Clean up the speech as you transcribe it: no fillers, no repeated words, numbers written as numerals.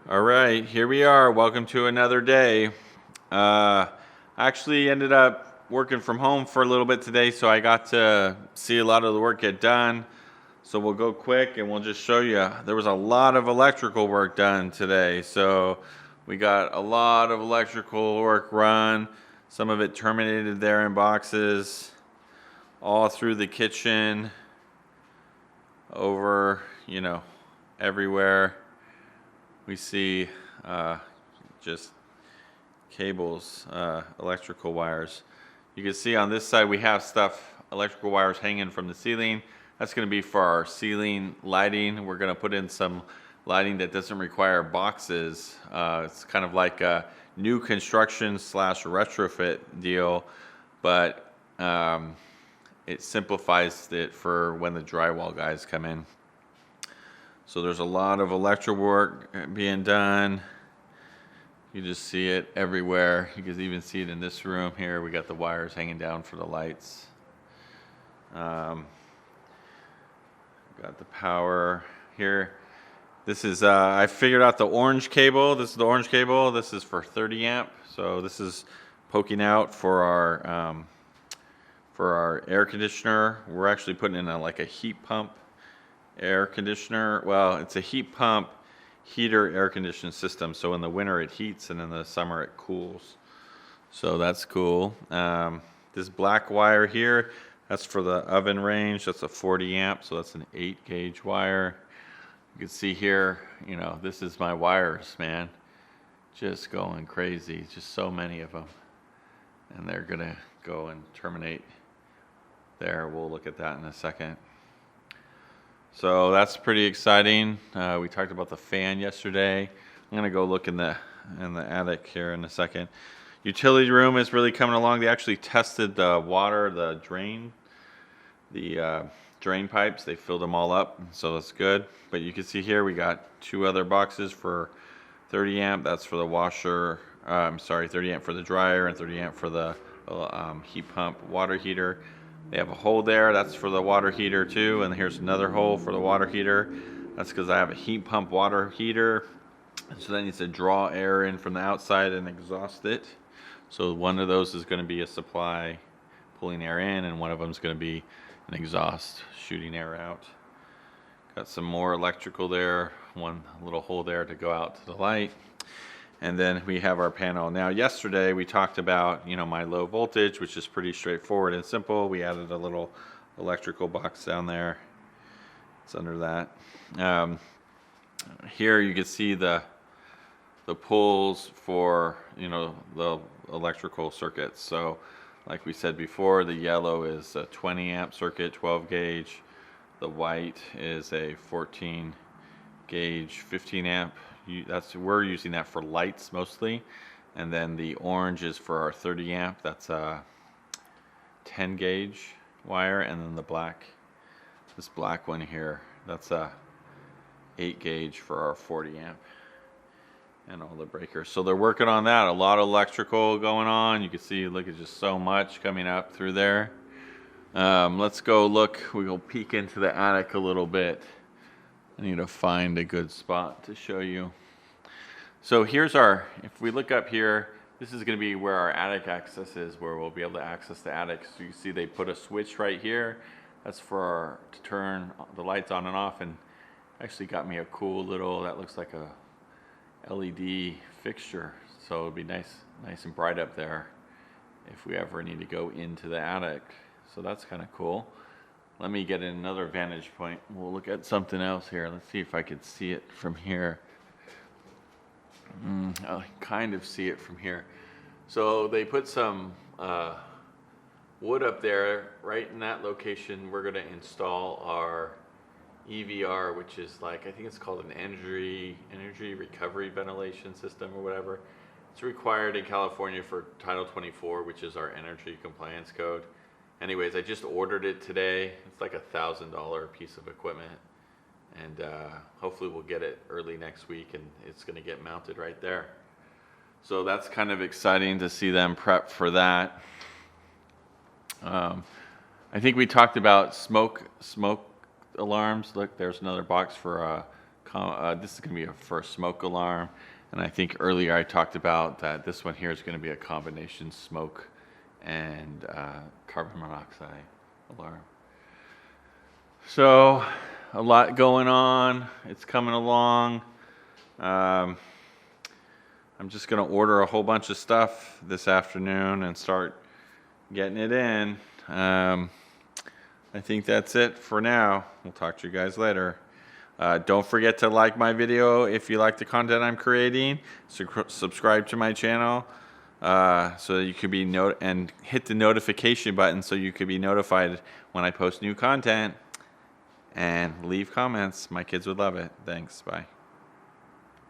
All right, here we are. Welcome to another day. I actually ended up working from home for a little bit today, so I got to see a lot of the work get done. So we'll go quick and we'll just show you. There was a lot of electrical work done today. So we got a lot of electrical work run. Some of it terminated there in boxes, all through the kitchen, over, everywhere. We see just cables, electrical wires. You can see on this side we have electrical wires hanging from the ceiling. That's going to be for our ceiling lighting. We're going to put in some lighting that doesn't require boxes. It's kind of like a new construction / retrofit deal, but it simplifies it for when the drywall guys come in. So there's a lot of electrical work being done. You just see it everywhere. You can even see it in this room here. We got the wires hanging down for the lights. Got the power here. This is, I figured out the orange cable. This is the orange cable. This is for 30 amp. So this is poking out for our air conditioner. We're actually putting in like a heat pump air conditioner. Well, it's a heat pump heater air conditioning system. So in the winter it heats and in the summer it cools. So that's cool. This black wire here, that's for the oven range. That's a 40 amp. So that's an 8 gauge wire. You can see here, this is my wires, man. Just going crazy. Just so many of them. And they're going to go and terminate there. We'll look at that in a second. So that's pretty exciting. We talked about the fan yesterday. I'm gonna go look in the attic here in a second. Utility room is really coming along. They actually tested the water, the drain pipes. They filled them all up, so that's good. But you can see here we got 2 other boxes for 30 amp. That's for the washer. 30 amp for the dryer and 30 amp for the heat pump water heater. They have a hole there, that's for the water heater too, and here's another hole for the water heater. That's because I have a heat pump water heater, so that needs to draw air in from the outside and exhaust it. So one of those is going to be a supply pulling air in, and one of them is going to be an exhaust shooting air out. Got some more electrical there, one little hole there to go out to the light. And then we have our panel. Now yesterday we talked about, my low voltage, which is pretty straightforward and simple. We added a little electrical box down there. It's under that. Here you can see the pulls for, the electrical circuits. So like we said before, the yellow is a 20 amp circuit, 12 gauge. The white is a 14 gauge, 15 amp. We're using that for lights mostly, and then the orange is for our 30 amp. That's a 10 gauge wire, and then this black one here, that's a 8 gauge for our 40 amp, and all the breakers. So they're working on that. A lot of electrical going on. You can see, look, it's just so much coming up through there. Let's go look. We'll peek into the attic a little bit. I need to find a good spot to show you. So here's if we look up here, this is going to be where our attic access is, where we'll be able to access the attic. So you see they put a switch right here. That's to turn the lights on and off, and actually got me a cool little, that looks like a LED fixture. So it'll be nice and bright up there if we ever need to go into the attic. So that's kind of cool. Let me get another vantage point. We'll look at something else here. Let's see if I can see it from here. I kind of see it from here. So they put some wood up there. Right in that location, we're going to install our EVR, which is I think it's called an energy recovery ventilation system or whatever. It's required in California for Title 24, which is our energy compliance code. Anyways, I just ordered it today. It's like $1,000 piece of equipment, and hopefully we'll get it early next week, and it's going to get mounted right there. So that's kind of exciting to see them prep for that. I think we talked about smoke alarms. Look, there's another box for This is going to be a first smoke alarm. And I think earlier I talked about that this one here is going to be a combination smoke and carbon monoxide alarm. So a lot going on. It's coming along. I'm just going to order a whole bunch of stuff this afternoon and start getting it in. I think that's it for now. We'll talk to you guys later. Don't forget to like my video if you like the content I'm creating. Subscribe to my channel so that you could be and hit the notification button so you could be notified when I post new content. And leave comments. My kids would love it. Thanks. Bye.